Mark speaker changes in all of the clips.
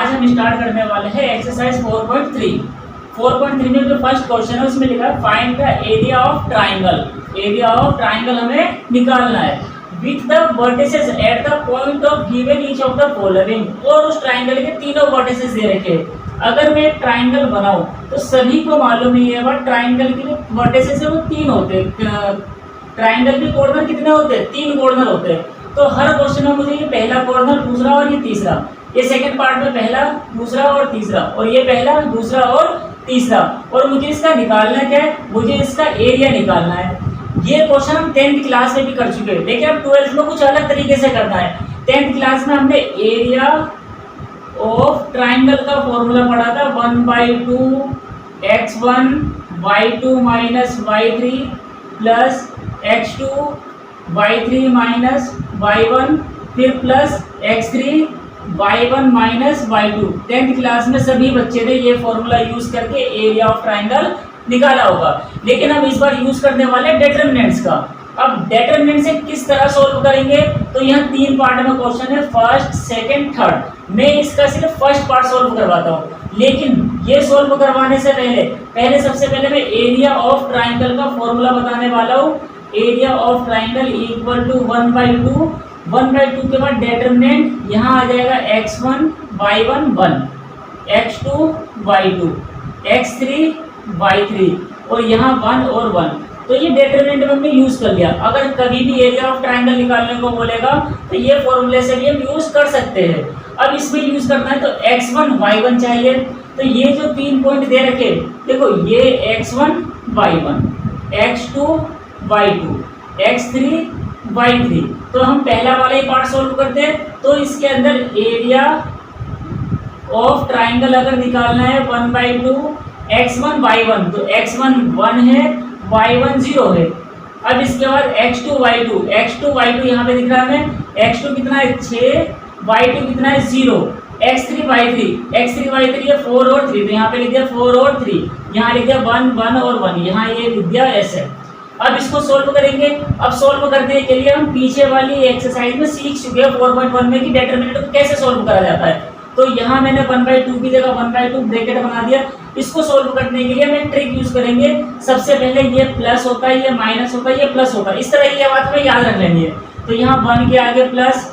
Speaker 1: आज हम स्टार्ट करने वाले हैं एक्सरसाइज 4.3। 4.3 में जो फर्स्ट क्वेश्चन है उसमें लिखा है find the area of triangle. Area of triangle हमें निकालना है with the vertices at the point of given each of the following. और उस ट्राइंगल के तीनों वर्टिसेस दे रखे। अगर मैं एक ट्राइंगल बनाऊं तो सभी को मालूम ही है ट्राइंगल के जो वर्टिसेस है वो तीन होते हैं। ट्राइंगल के कॉर्नर कितने होते हैं? तीन कॉर्नर होते हैं। तो हर क्वेश्चन में मुझे ये पहला कॉर्नर, दूसरा और ये तीसरा, ये सेकंड पार्ट में पहला, दूसरा और तीसरा, और ये पहला, दूसरा और तीसरा, और मुझे इसका निकालना क्या है? मुझे इसका एरिया निकालना है। ये क्वेश्चन हम 10th क्लास में भी कर चुके हैं, लेकिन अब 12th में कुछ अलग तरीके से करना है। 10th क्लास में हमने एरिया ऑफ ट्राइंगल का फॉर्मूला पढ़ा था 1/2 x1 y2 minus y3 plus x2 y3 minus y1 फिर plus x3 y1 minus y2। 10th class में सभी बच्चे ने ये फॉर्मूला यूज करके एरिया ऑफ ट्राइंगल निकाला होगा। लेकिन हम इस बार यूज करने वाले डिटरमिनेंट्स का। अब डिटरमिनेंट से किस तरह सोल्व करेंगे? तो यहाँ तीन पार्ट में क्वेश्चन है, फर्स्ट, सेकंड, थर्ड। मैं इसका सिर्फ फर्स्ट पार्ट सोल्व करवाता हूँ, लेकिन ये सोल्व करवाने से पहले सबसे पहले मैं एरिया ऑफ ट्राइंगल का फॉर्मूला बताने वाला हूँ। Area of triangle equal to 1/2। 1/2 के बाद डिटरमिनेंट यहाँ आ जाएगा x1 y1 1, x2 y2, x3 y3, और यहाँ 1 और 1। तो ये डिटरमिनेंट हमने यूज कर लिया। अगर कभी भी एरिया ऑफ ट्राइंगल निकालने को बोलेगा तो ये फॉर्मूले से भी हम यूज कर सकते हैं। अब इसमें यूज करना है तो x1 y1 चाहिए। तो ये जो तीन पॉइंट दे रखे, देखो ये x1 y1, x2 y2, x3 y3। तो हम पहला वाला ही पार्ट सोल्व करते हैं। तो इसके अंदर एरिया ऑफ ट्राइंगल अगर निकालना है 1/2 x1 y1, तो x1 1 है, y1 0 है। अब इसके बाद x2 y2 यहाँ पे दिख रहा है हमें। x2 कितना है? 6, y2 कितना है? 0, x3 y3 ये 4 और 3, तो यहाँ पे लिख दिया 4 और 3, यहाँ लिख दिया 1 और 1, यहाँ ये लिख दिया ऐसे। अब इसको सोल्व करेंगे। अब सोल्व करने के लिए हम पीछे वाली एक्सरसाइज में सीख चुके हैं 4.1 में कि डिटरमिनेंट को कैसे सोल्व करा जाता है। तो यहाँ मैंने 1/2 की जगह 1/2 ब्रैकेट बना दिया। इसको सोल्व करने के लिए मैं ट्रिक यूज करेंगे। सबसे पहले ये प्लस होता है, ये माइनस होता है, ये प्लस होता है। इस तरह ये बात हमें याद रख लेनी है। तो यहाँ 1 के आगे प्लस,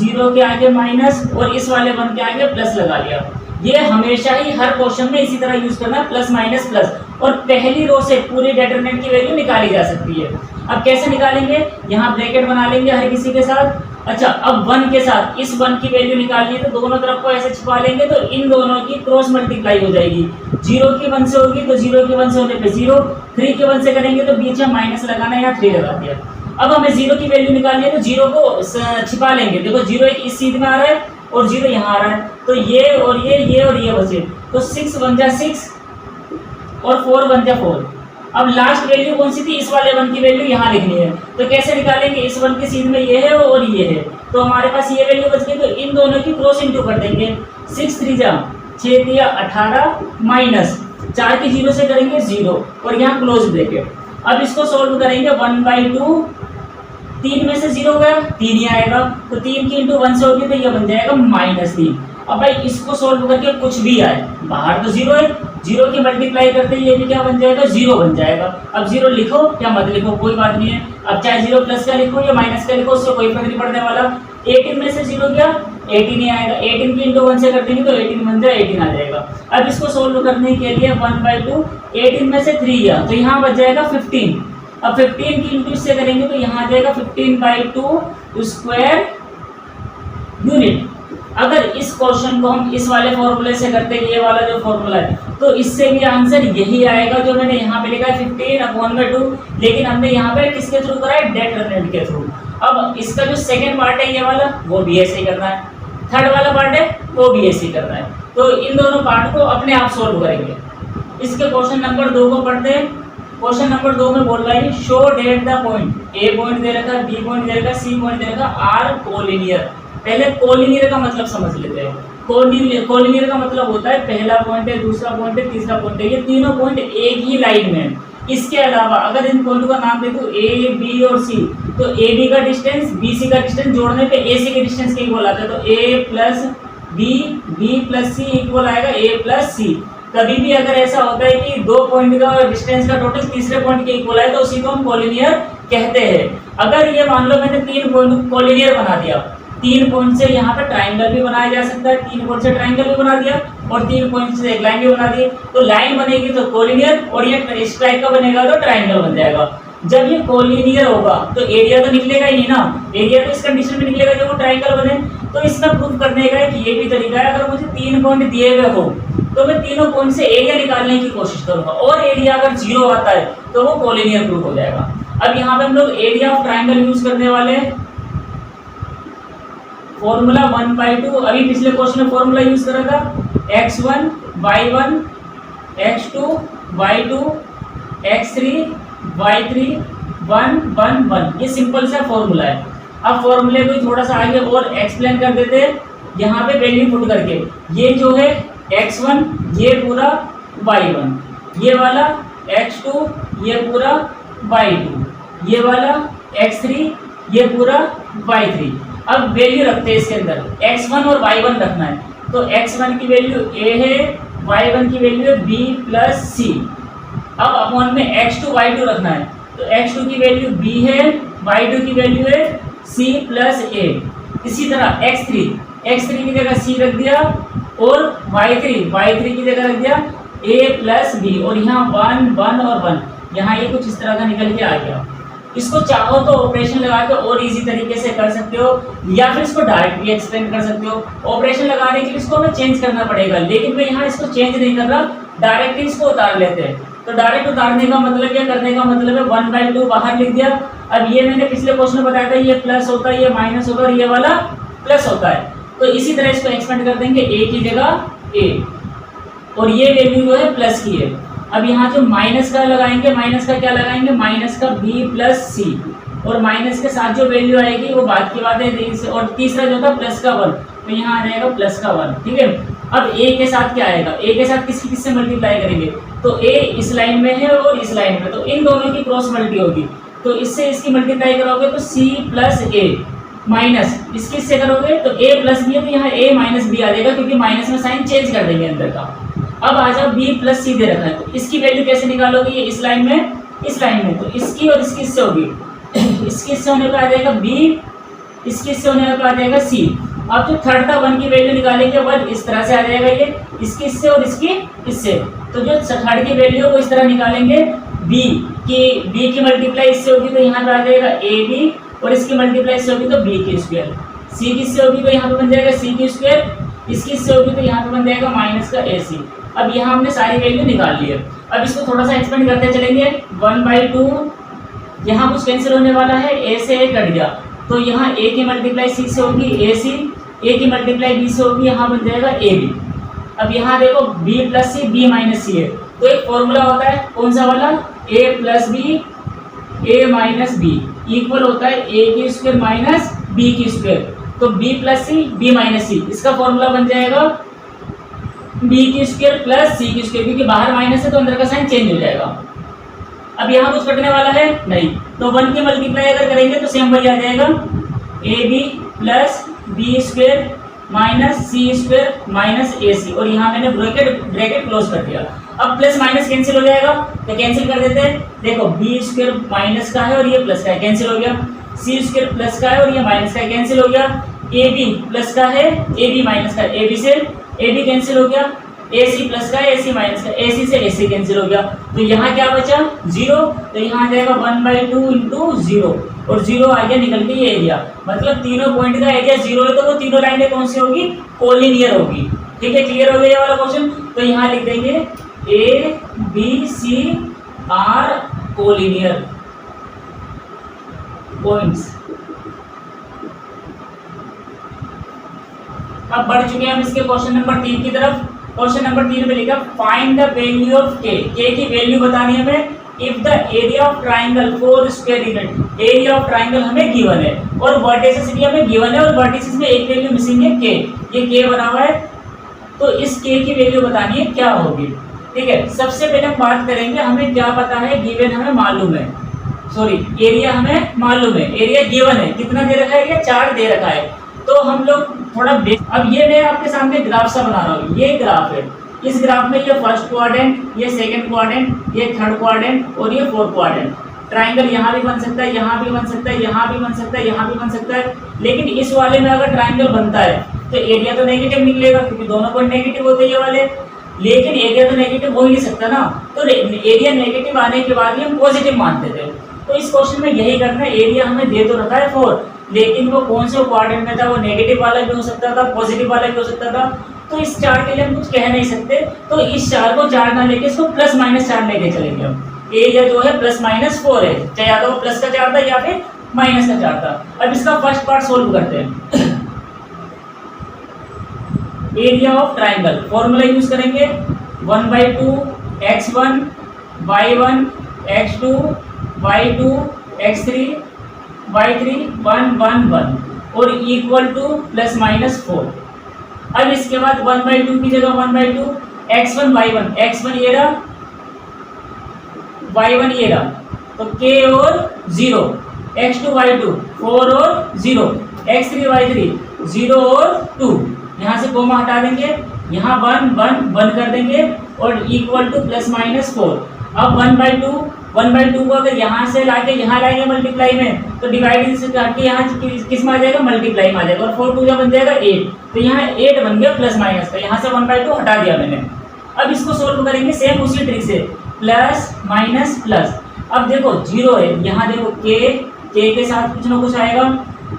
Speaker 1: 0 के आगे माइनस, और इस वाले 1 के आगे प्लस लगा लिया। ये हमेशा ही हर क्वेश्चन में इसी तरह यूज करना है, प्लस माइनस प्लस, और पहली रो से पूरे डिटरमिनेंट की वैल्यू निकाली जा सकती है। अब कैसे निकालेंगे? यहाँ ब्रैकेट बना लेंगे हर किसी के साथ। अच्छा, अब 1 के साथ इस 1 की वैल्यू निकालनी है, तो दोनों तरफ को ऐसे छिपा लेंगे, तो इन दोनों की क्रॉस मल्टीप्लाई हो जाएगी। 0 की 1 से होगी तो 0 की 1 से होने पे 0, 3 के 1 से करेंगे तो बीच में माइनस लगाना है, यहाँ 3 लगा दिया। अब हमें 0 की वैल्यू निकालनी है, तो 0 को छिपा लेंगे। देखो 0 इस सीध में आ रहा है और 0 यहाँ आ रहा है, तो ये और ये बचे, तो 6 बन जा 6 और 4 बन जा 4। अब लास्ट वैल्यू कौन सी थी? इस वाले 1 की वैल्यू यहाँ लिखनी है। तो कैसे निकालेंगे? इस 1 के सीध में ये है और ये है, तो हमारे पास ये वैल्यू बच गई। तो इन दोनों की क्रॉस इंटू कर देंगे। 6 3 जा 6 3 18 माइनस 4 की 0 से करेंगे 0, और यहाँ क्लोज ब्रैकेट। अब इसको सोल्व करेंगे 1/2, 3 में से 0 गया, 3 ही आएगा, तो 3 की इंटू 1 से होगी तो ये बन जाएगा -3। अब भाई इसको सोल्व करके कुछ भी आए, बाहर तो 0 है, 0 की मल्टीप्लाई करते ही ये भी क्या बन जाएगा? 0 बन जाएगा। अब 0 लिखो या मत लिखो कोई बात नहीं है। अब चाहे 0 प्लस का लिखो या माइनस का लिखो, उससे कोई फर्क नहीं पड़ने वाला। 18 में से 0 गया, 18 ही आएगा। 18 की इंटू 1 से कर देंगे तो 18 बन जाए, 18 आ जाएगा। अब इसको सोल्व करने के लिए 1/2, 18 में से 3 गया तो यहाँ बच जाएगा 15। अब 15 की इंटू से करेंगे तो यहाँ आ जाएगा 15/2 स्क्वायर यूनिट। अगर इस क्वेश्चन को हम इस वाले फॉर्मूले से करते हैं, ये वाला जो फॉर्मूला है, तो इससे भी आंसर यही आएगा जो मैंने यहाँ पे लिखा है 15/2, लेकिन हमने यहाँ पे किसके थ्रू करा है? डिटरमिनेंट के थ्रू। अब इसका जो सेकंड पार्ट है ये वाला, वो भी ऐसे ही करना है। थर्ड वाला पार्ट है वो भी ऐसे ही करना है। तो इन दोनों पार्ट को अपने आप सोल्व करेंगे। इसके क्वेश्चन नंबर 2 को पढ़ते हैं। क्वेश्चन नंबर 2 में बोल रहा है show that the point, A point दे रखा, बी पॉइंट दे रखा, सी पॉइंट दे रखा, आर कोलिनियर। पहले कोलिनियर का मतलब समझ लेते हैं। कोलिनियर का मतलब होता है पहला पॉइंट है, दूसरा पॉइंट है, तीसरा पॉइंट है, ये तीनों पॉइंट एक ही लाइन में है। इसके अलावा अगर इन पॉइंट का नाम दे दूं ए, बी और सी, तो ए बी का डिस्टेंस, बी सी का डिस्टेंस जोड़ने पे ए सी के डिस्टेंस के ही बोला था। तो ए प्लस बी प्लस सी इक्वल आएगा ए प्लस सी। कभी भी अगर ऐसा होता है कि दो पॉइंट का डिस्टेंस का टोटल तीसरे पॉइंट के इक्वल है तो उसी को हम कोलिनियर कहते हैं। अगर ये मान लो मैंने 3 पॉइंट कोलिनियर बना दिया, 3 पॉइंट से यहाँ पे ट्राइंगल भी बनाया जा सकता है, 3 पॉइंट से ट्राइंगल भी बना दिया और 3 पॉइंट से एक लाइन भी बना दी, तो लाइन बनेगी तो कोलिनियर और ये इस टाइप का बनेगा तो ट्राइंगल बन जाएगा। जब ये कोलिनियर होगा तो एरिया तो निकलेगा ही नहीं ना, एरिया तो इस कंडीशन में निकलेगा जब वो ट्राइंगल बने। तो इसका प्रूफ करने का एक ये भी तरीका है, अगर मुझे 3 पॉइंट दिए हुए हो तो मैं तीनों पॉइंट से एरिया निकालने की कोशिश करूंगा और एरिया अगर 0 आता है तो वो कोलिनियर प्रूफ हो जाएगा। अब यहाँ पे हम लोग एरिया ऑफ ट्राइंगल यूज करने वाले हैं, फॉर्मूला 1/2। अभी पिछले क्वेश्चन में फॉर्मूला यूज करा था x1 y1 x2 y2 x3 y3 1 1 1। ये सिंपल सा फॉर्मूला है। अब फॉर्मूले को थोड़ा सा आगे और एक्सप्लेन कर देते हैं, यहाँ पे वैल्यू पुट करके। ये जो है x1 ये पूरा y1, ये वाला x2 ये पूरा y2, ये वाला x3 ये पूरा y3। अब वैल्यू रखते हैं इसके अंदर, x1 और y1 रखना है तो x1 की वैल्यू a है, y1 की वैल्यू है b प्लस सी। अब अपॉन में x2 y2 रखना है तो x2 की वैल्यू b है, y2 की वैल्यू है c प्लस a। इसी तरह x3 की जगह c रख दिया और y3 की जगह रख दिया a प्लस b और यहाँ 1 1 और 1, यहाँ ये कुछ इस तरह का निकल के आ गया। इसको चाहो तो ऑपरेशन लगा के और इजी तरीके से कर सकते हो या फिर इसको डायरेक्ट भी एक्सप्लेन कर सकते हो। ऑपरेशन लगाने के लिए इसको हमें चेंज करना पड़ेगा, लेकिन मैं यहाँ इसको चेंज नहीं कर रहा, डायरेक्ट ही इसको उतार लेते हैं। तो डायरेक्ट उतारने का मतलब क्या करने का मतलब है 1/2 बाहर लिख दिया। अब ये मैंने पिछले क्वेश्चन में बताया था, ये प्लस होता है, ये माइनस होगा और ये वाला प्लस होता है। तो इसी तरह इसको एक्सपेंड कर देंगे, a की जगह a और ये वैल्यू जो है प्लस की है। अब यहाँ जो माइनस का लगाएंगे, माइनस का क्या लगाएंगे, माइनस का b प्लस सी और माइनस के साथ जो वैल्यू आएगी वो बाद की बात है। और तीसरा जो था प्लस का 1 तो यहाँ आ जाएगा प्लस का 1। ठीक है, अब a के साथ क्या आएगा, a के साथ किससे मल्टीप्लाई करेंगे तो a इस लाइन में है और इस लाइन में, तो इन दोनों की क्रॉस मल्टी होगी तो इससे इसकी मल्टीप्लाई करोगे तो c प्लस a माइनस इसके से करोगे तो a प्लस बी है तो यहाँ a माइनस बी आ जाएगा क्योंकि माइनस में साइन चेंज कर देंगे अंदर का। अब आ जाओ b प्लस सी दे रखा है तो इसकी वैल्यू कैसे निकालोगे, ये इस लाइन में इस लाइन में, तो इसकी और इसकी इससे होगी, इसकी इससे होने पर आ जाएगा b, इसकी इससे होने पर आ जाएगा c। अब जो थर्ड था 1 की वैल्यू निकालेंगे 1 इस तरह से आ जाएगा, ये इसकी इससे और इसकी इससे। तो जो थर्ड की वैल्यू को इस तरह निकालेंगे b की मल्टीप्लाई इससे होगी तो यहाँ पे आ जाएगा ab और इसकी मल्टीप्लाई इससे होगी तो b की स्क्वायर, c की इससे होगी तो यहाँ पे बन जाएगा c की स्क्वायर, इसकी इससे होगी तो यहाँ पे बन जाएगा माइनस का ac। अब यहाँ हमने सारी वैल्यू निकाल ली है। अब इसको थोड़ा सा एक्सपेंड करते चलेंगे, 1/2 यहाँ कुछ कैंसिल होने वाला है, a से a कट गया तो यहाँ a की मल्टीप्लाई c से होगी ac, a की मल्टीप्लाई b से होगी, यहाँ बन जाएगा ab। अब यहाँ देखो b plus C b minus सी है तो एक फॉर्मूला होता है कौन सा वाला, a plus B a minus B equal होता है a की स्क्वायर माइनस b की स्क्वायर। तो b plus C b minus C, इसका फॉर्मूला बन जाएगा b की स्क्वायर प्लस c की स्क्वायर, क्योंकि बाहर माइनस है तो अंदर का साइन चेंज हो जाएगा। अब यहाँ कुछ कटने वाला है नहीं, तो 1 की मल्टीप्लाई अगर करेंगे तो सेम वही आ जाएगा, ab plus B square minus C square minus ac और यहाँ मैंने ब्रैकेट क्लोज कर दिया। अब प्लस माइनस कैंसिल हो जाएगा तो कैंसिल कर देते हैं, देखो b स्क्वायर माइनस का है और ये प्लस का है, कैंसिल हो गया, c स्क्वायर प्लस का है और ये माइनस का है, कैंसिल हो गया, ab प्लस का है ab माइनस का है, ab से ab कैंसिल हो गया, ac प्लस का है ac माइनस का, ac से ac कैंसिल हो गया तो यहाँ क्या बचा 0, तो यहाँ आ जाएगा 1/2 इंटू 0 और 0 आ गया निकल के ये एरिया, मतलब तीनों पॉइंट का एरिया 0 है तो वो तीनों लाइनें कौन सी होगी, कोलिनियर होगी। ठीक है, क्लियर हो गया ये वाला क्वेश्चन। तो यहाँ लिख देंगे a b c are collinear points. अब बढ़ चुके हैं हम इसके क्वेश्चन नंबर 3 की तरफ। क्वेश्चन नंबर 3 में लिखा find the value of k की वैल्यू बतानी है हमें if the area of triangle 4 square unit. Area of triangle हमें गिवन है और वर्टिसेस भी हमें गिवन है और वर्टिसेस में एक वैल्यू मिसिंग है k, ये k बना हुआ है तो इस k की वैल्यू बतानी है क्या होगी। ठीक है, सबसे पहले हम बात करेंगे हमें क्या पता है, गिवन हमें मालूम है, सॉरी एरिया हमें मालूम है, एरिया गिवन है, कितना दे रखा है, 4 दे रखा है। तो हम लोग थोड़ा अब ये मैं आपके सामने ग्राफ सा बना रहा हूँ, ये ग्राफ है। इस ग्राफ में ये फर्स्ट क्वाड्रेंट, ये सेकंड क्वाड्रेंट, ये थर्ड क्वाड्रेंट और ये फोर्थ क्वाड्रेंट। ट्राइंगल यहाँ भी बन सकता है, यहाँ भी बन सकता है, यहाँ भी बन सकता है, यहाँ भी बन सकता है। लेकिन इस वाले में अगर ट्राइंगल बनता है तो एरिया तो नेगेटिव निकलेगा, क्योंकि दोनों पॉइंट नेगेटिव होते हैं ये वाले। लेकिन एरिया तो नेगेटिव हो ही नहीं सकता ना, तो एरिया नेगेटिव आने के बाद ही हम पॉजिटिव मानते थे। तो इस क्वेश्चन में यही करना है, एरिया हमें दे तो रखा है 4, लेकिन वो कौन से क्वाड्रेंट में था, वो नेगेटिव वाला भी हो सकता था, पॉजिटिव वाला भी हो सकता था। तो इस चार्ट के लिए हम कुछ कह नहीं सकते, तो इस चार्ट को 4 ना लेके इसको प्लस माइनस 4 लेके चलेंगे हम। एरिया जो है प्लस माइनस 4 है, चाहे या तो वो प्लस का 4 था या फिर माइनस का 4 था। अब इसका फर्स्ट पार्ट सोल्व करते हैं। Area of triangle formula use करेंगे 1/2 x1 y1 x2 y2 x3 y3 1 1 1 और इक्वल टू प्लस माइनस 4। अब इसके बाद 1/2 की जगह 1/2 x1 y1, x1 ये रहा, y1 ये रहा, तो k और 0, x2 y2 4 और 0, x3 y3 0 और 2। यहाँ से कोमा हटा देंगे, यहाँ 1 1 1 कर देंगे और इक्वल टू प्लस माइनस 4। अब 1/2 को अगर यहाँ से लाके यहाँ लाएंगे मल्टीप्लाई में, तो डिवाइड से काट के यहाँ किस में आ जाएगा, मल्टीप्लाई में आ जाएगा, और 4 2 बन जाएगा 8। तो यहाँ 8 बन गया प्लस माइनस का, यहाँ से 1/2 हटा दिया मैंने। अब इसको सोल्व करेंगे सेम उसी ट्रिक से, प्लस माइनस प्लस। अब देखो 0 है, यहाँ देखो k के साथ कुछ ना कुछ आएगा,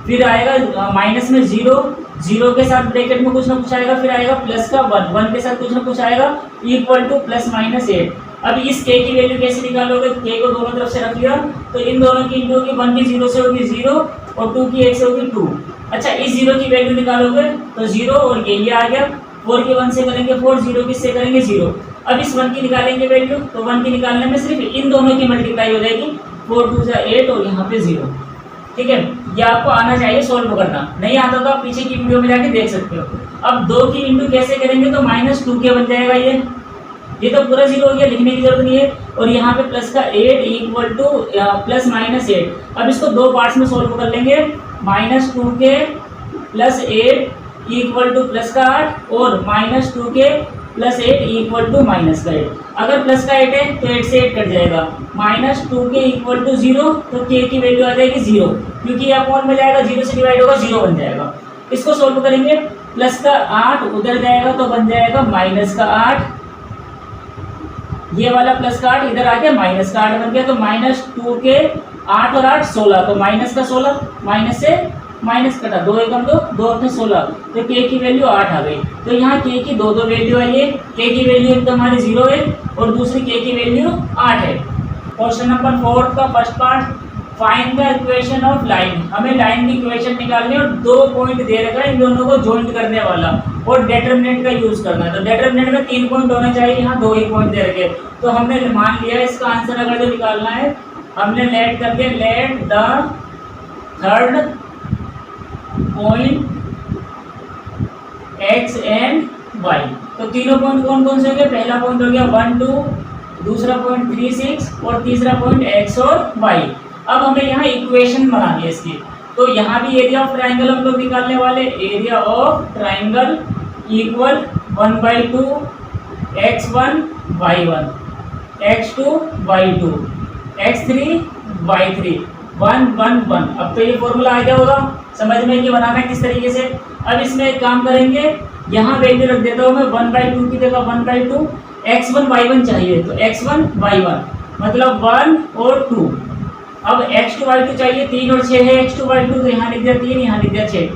Speaker 1: फिर आएगा माइनस में 0 के साथ ब्रैकेट में कुछ ना कुछ आएगा, फिर आएगा प्लस का 1 के साथ कुछ ना कुछ आएगा, इक्वल टू प्लस माइनस 8। अब इस k की वैल्यू कैसे निकालोगे, k को दोनों तरफ से रख लिया, तो इन दोनों की इंटू होगी, 1 की 0 से होगी 0 और 2 की 1 से होगी 2। अच्छा, इस 0 की वैल्यू निकालोगे तो 0 और ये आ गया, 4 की 1 से करेंगे 4, 0 किससे करेंगे 0। अब इस 1 की निकालेंगे वैल्यू, तो 1 की निकालने में सिर्फ इन दोनों की मल्टीप्लाई हो जाएगी, 4 2 8 और यहाँ पे 0। ठीक है, ये आपको आना चाहिए सोल्व करना, नहीं आता तो आप पीछे की वीडियो में जाके देख सकते हो। अब 2 की इंटू कैसे करेंगे, तो -2k बन जाएगा, ये तो पूरा 0 हो गया, लिखने की जरूरत नहीं है। और यहाँ पे प्लस का 8 इक्वल टू प्लस माइनस 8। अब इसको 2 पार्ट्स में सोल्व कर लेंगे, -2k plus 8 equal two plus का 8 और -2k plus 8 equal to minus का 8। अगर प्लस का 8 है तो 8 से 8 कट जाएगा, -2k इक्वल टू 0, तो k की वैल्यू आ जाएगी 0, क्योंकि यह कौन में जाएगा, 0 से डिवाइड होगा 0 बन जाएगा। इसको सोल्व करेंगे, प्लस का 8 उधर जाएगा तो बन जाएगा माइनस का 8, ये वाला प्लस का 8 इधर आ गया, माइनस का 8 बन गया, तो -2k 8 और 8 16, तो माइनस का 16, माइनस से माइनस कटा, 2 एकम 2, 2 अपने 16, तो k की वैल्यू 8 आ गई। तो यहाँ k की दो वैल्यू आई है, k की वैल्यू एक तो हमारी 0 है और दूसरी k की वैल्यू 8 है। क्वेश्चन नंबर 4 का first part, find the equation of line. हमें लाइन की इक्वेशन निकालनी है और 2 पॉइंट दे रखा है, इन दोनों को ज्वाइंट करने वाला और डिटरमिनेंट का यूज करना है। तो डिटरमिनेंट में 3 पॉइंट होने चाहिए, यहाँ 2 ही पॉइंट दे रखे, तो हमने मान लिया इसका आंसर अगर जो निकालना है, हमने लेट कर दिया, let the third point x and y। तो तीनों पॉइंट कौन कौन से हो गए, पहला पॉइंट हो गया 1 2, दूसरा पॉइंट 3 6 और तीसरा पॉइंट x और y। अब हमें यहाँ इक्वेशन बनानी है इसकी, तो यहाँ भी एरिया ऑफ ट्राइंगल हम लोग निकालने वाले, area of triangle equal 1/2 x1 y1 x2 y2 x3 y3 1 1 1। अब तो ये फॉर्मूला आ गया होगा समझ में कि बनाना है किस तरीके से। अब इसमें एक काम करेंगे, यहाँ वैल्यू रख देता हूँ मैं 1/2 की जगह 1/2 x1 y1 चाहिए, तो x1 y1 मतलब 1 और 2। अब x2 y2 चाहिए, 3 और 6 है x2 y2, तो यहाँ लिख दिया 3, यहाँ लिख दिया 6।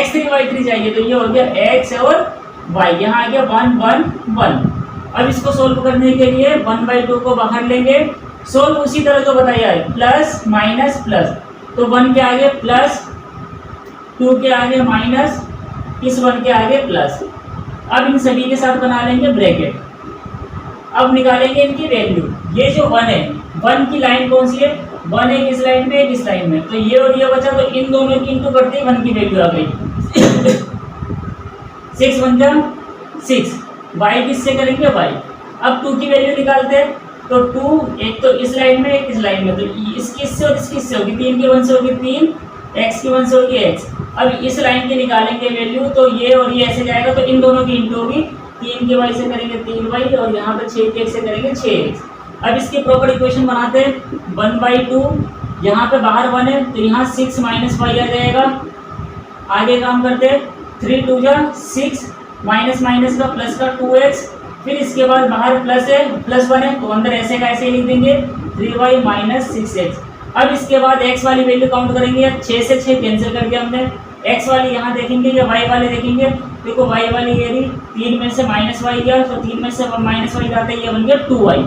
Speaker 1: x3 y3 चाहिए, तो ये हो गया x और y, यहाँ आ गया 1 1 1। अब इसको सोल्व करने के लिए 1/2 को बाहर लेंगे, सोल्व उसी तरह जो बताया है, प्लस माइनस प्लस, तो 1 के आगे प्लस, 2 के आगे माइनस, इस 1 के आगे प्लस। अब इन सभी के साथ बना लेंगे ब्रैकेट। अब निकालेंगे इनकी वैल्यू, ये जो 1 है, 1 की लाइन कौन सी है, 1 एक इस लाइन में एक इस लाइन में, तो ये और ये बचा, तो इन दोनों की इंटू करते ही 1 की वैल्यू आ गई 6 1 जा 6, y किससे करेंगे y। अब 2 की वैल्यू निकालते हैं, तो 2 एक तो इस लाइन में एक इस लाइन में, तो इसकी इससे और इसकी इससे होगी, 3 की 1 से होगी 3 x की 1 से होगी x। अब इस लाइन की निकालेंगे वैल्यू, तो ये और ये ऐसे जाएगा, तो इन दोनों की इंटू होगी, 3 के y से करेंगे 3y और यहाँ पे 6 के x से करेंगे 6x। अब इसकी प्रॉपर इक्वेशन बनाते हैं, 1/2, यहाँ पे बाहर 1 है तो यहाँ 6 माइनस y आ जाएगा। आगे काम करते हैं, 3 2 जा 6, माइनस माइनस का प्लस का 2x, फिर इसके बाद बाहर प्लस है, प्लस 1 है तो अंदर ऐसे का ऐसे ही लिख देंगे 3y माइनस 6x। अब इसके बाद x वाली वैल्यू काउंट करेंगे, 6 से 6 कैंसिल कर दिया हमने, x वाली यहाँ देखेंगे या y वाले देखेंगे, देखो y वाली ये रही, 3 में से माइनस y गया तो 3 में से माइनस y जाते ही ये बन गया 2y।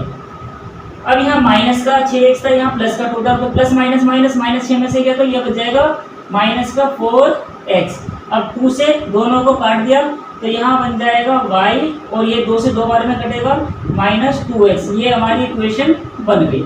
Speaker 1: अब यहाँ माइनस का 6x था, यहाँ प्लस का 2 था, तो प्लस माइनस माइनस माइनस 6 में से गया तो ये बच जाएगा माइनस का 4x। अब 2 से दोनों को काट दिया तो यहाँ बन जाएगा y और ये 2 से 2 बार में कटेगा -2x। ये हमारी इक्वेशन बन गई।